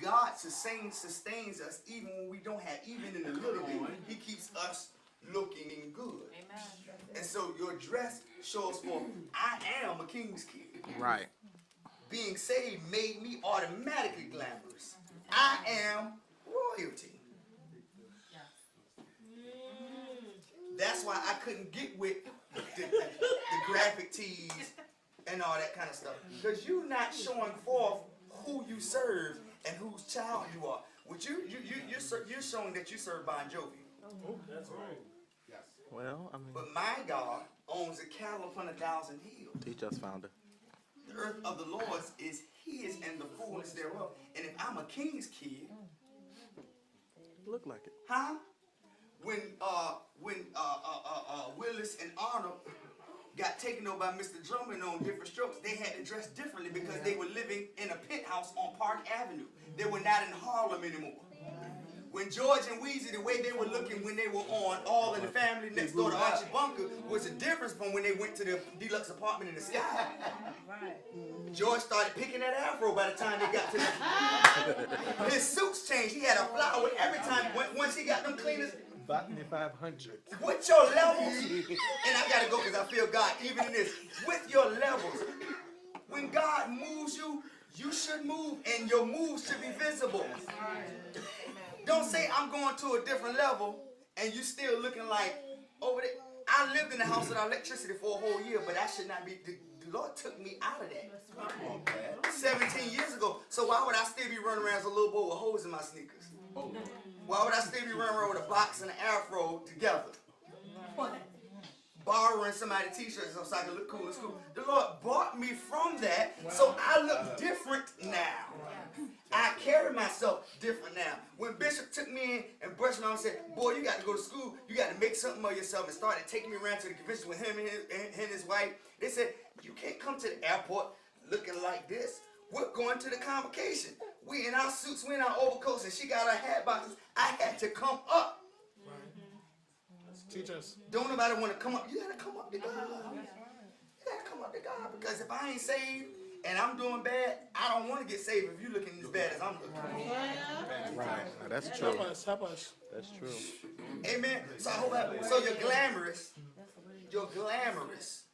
God sustains us even when we don't have, even in a little bit. He keeps us looking good. Amen. And so your dress shows for, I am a king's kid. Right. Being saved made me automatically glamorous. I am royalty. That's why I couldn't get with the graphic tees and all that kind of stuff. Because you're not showing forth who you serve and whose child you are. What you're showing that you serve Bon Jovi. Oh, that's right. Yes. Well, I mean, But my God owns a cattle upon 1,000 hills. teach us, founder. The earth of the Lord is His and the fullness thereof. And if I'm a king's kid, Look like it. huh? When Willis and Arnold got taken over by Mr. Drummond on Different Strokes, they had to dress differently because they were living in a penthouse on Park Avenue. They were not in Harlem anymore. When George and Weezy, the way they were looking when they were on All in the Family next door to Archie Bunker was a difference from when they went to the deluxe apartment in the sky. George started picking that afro by the time they got to the... His suits changed. He had a flower every time. Once he got them cleaners, Botany 500. with your levels, and I gotta go because I feel God even in this, with your levels. When God moves you, you should move, and your moves should be visible. Don't say I'm going to a different level, and you still looking like over there. I lived in the house without electricity for a whole year, but that should not be, the Lord took me out of that 17 years ago. So why would I still be running around as a little boy with holes in my sneakers? Why would I still be running around with a box and an afro together? Borrowing somebody's t-shirts so I can look cool in school. The Lord brought me from that, so I look different now. I carry myself different now. When Bishop took me in and brushed me on and said, boy, you got to go to school. You got to make something of yourself, and started taking me around to the convention with him and his wife. They said, you can't come to the airport looking like this. We're going to the convocation. We in our suits, we in our overcoats, and she got her hat boxes. I had to come up. Teach us. Don't nobody want to come up. You got to come up to God. You got to come up to God, because if I ain't saved and I'm doing bad, I don't want to get saved if you're looking as bad as I'm looking. Right. Now, that's true. Help us. Help us. That's true. Amen. So I hope so you're glamorous. You're glamorous.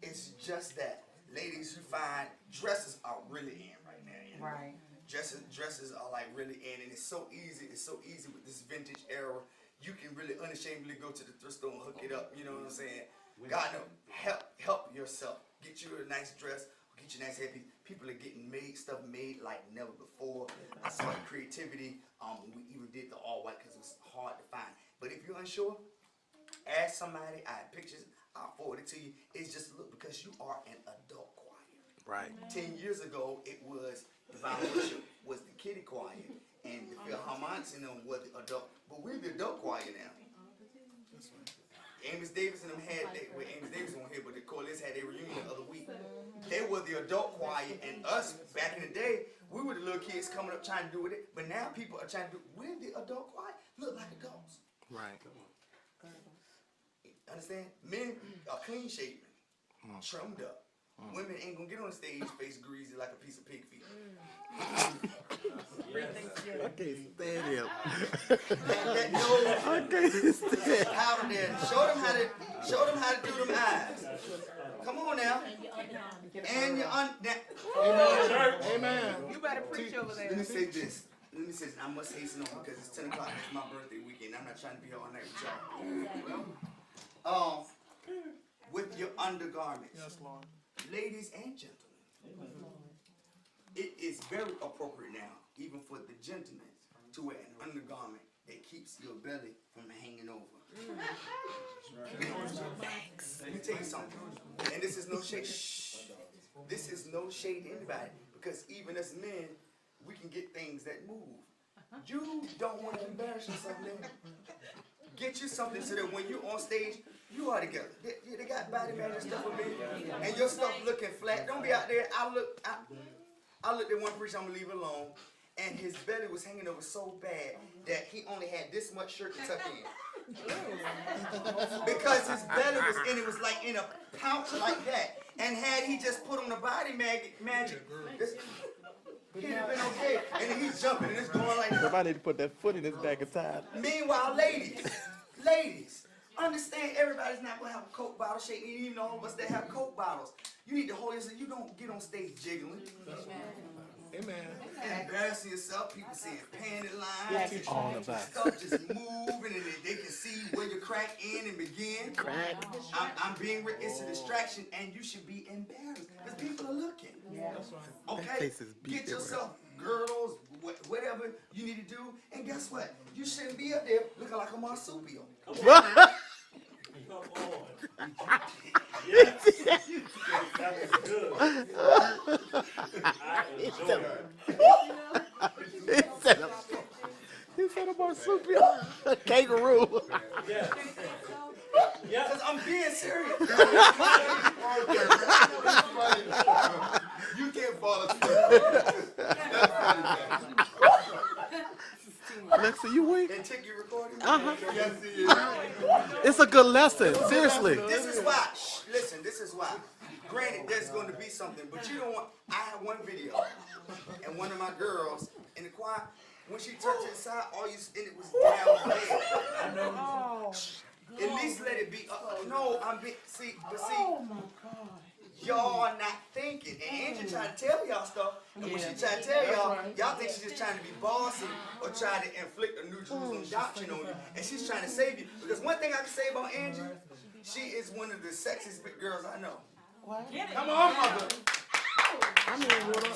It's just that. Ladies, you find dresses are really in right now. You know? Right. Dresses are like really in, and it's so easy. It's so easy with this vintage era. You can really unashamedly go to the thrift store and hook it up. You know what I'm saying? God, no, help yourself. Get you a nice dress. Get you a nice headpiece. People are getting stuff made like never before. I saw the creativity. We even did the all white because it was hard to find. But if you're unsure, ask somebody. I have pictures. I'll forward it to you. It's just look, because you are an adult choir. Right. 10 years ago, it was Divine Worship was the kiddie choir, and the Philharmonics and them were the adult. But we're the adult choir now. Amos Davis and them Amos Davis won't here, but the Coalition had their reunion the other week. They were the adult choir, and us back in the day, we were the little kids coming up trying to do with it. But now people are trying to do. We're the adult choir. Look like adults. Right. Understand? Men are clean shaven, trimmed up. Women ain't gonna get on the stage face greasy like a piece of pig feet. I can't stand him. That nose, I can't stand. powder there. Show them how to do them eyes. Come on now. And your Amen. Amen. You better preach over there. Let me say this. I must hasten on because it's 10 o'clock. It's my birthday weekend. I'm not trying to be here all night with y'all. With your undergarments. Yes, Lord. Ladies and gentlemen, it is very appropriate now, even for the gentlemen, to wear an undergarment that keeps your belly from hanging over. Let me tell you something, and this is no shade. Shh. This is no shade to anybody, because even as men, we can get things that move. You don't want to embarrass yourself, man. Get you something so that when you're on stage, you are together. They got body bag and stuff with me, and your stuff looking flat. Don't be out there. I looked at one preacher, I'm gonna leave it alone, and his belly was hanging over so bad that he only had this much shirt to tuck in. Because his belly was in, it was like in a pouch like that. And had he just put on the body magic, he'd have been okay. And then he's jumping and it's going like this. Somebody need to put that foot in his back of time. Meanwhile, ladies, understand everybody's not gonna have a Coke bottle shaking, even all of us that have Coke bottles. You need to hold yourself. You don't get on stage jiggling. Amen. Embarrassing yourself, people seeing panty lines, All about stuff just moving, and they can see where your crack end and begin. crack. I'm being, it's a distraction, and you should be embarrassed because people are looking. Okay, face is beat get yourself girdles, whatever you need to do, and guess what? You shouldn't be up there looking like a marsupial. Come on. Yes. That was good. I enjoyed it. He said a marsupial. A kangaroo. Yes. Yes. Because I'm being serious. You can't fall asleep. Alexa, you weak? And take your recording. Yes, he is. It's a good lesson. Seriously. This is why. Listen, this is why. Granted, there's going to be something, but you don't want. I have one video, and one of my girls in the choir, when she touched it side, all you and it was down bad. At least let it be. No, I'm being. See, but see. Oh my God. Y'all are not thinking. And Angie trying to tell y'all stuff. And when she try to tell y'all, y'all think she's just trying to be bossy or try to inflict a New Jerusalem doctrine on you. And she's trying to save you. Because one thing I can say about Angie, she is one of the sexiest big girls I know. Come on, mother.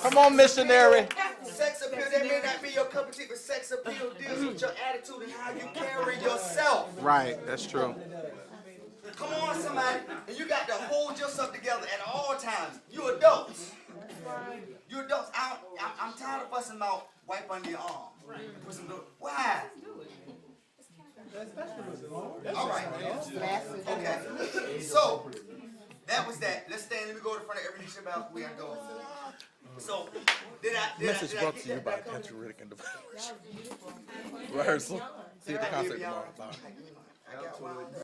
Come on, missionary. Sex appeal, that may not be your cup of tea, but sex appeal deals with your attitude and how you carry yourself. Right, that's true. Come on, somebody. And you got to hold yourself together at all times. You adults. You adults. I'm tired of fussing about wipe under your arm. Put some good. Why? All right. Okay. So, that was that. Let's stand. Let me go to the front of every nation about we gotta go. So, Message brought to you by Country Riddick and the Rehearsal. See you at the concert tomorrow. Bye. I got one.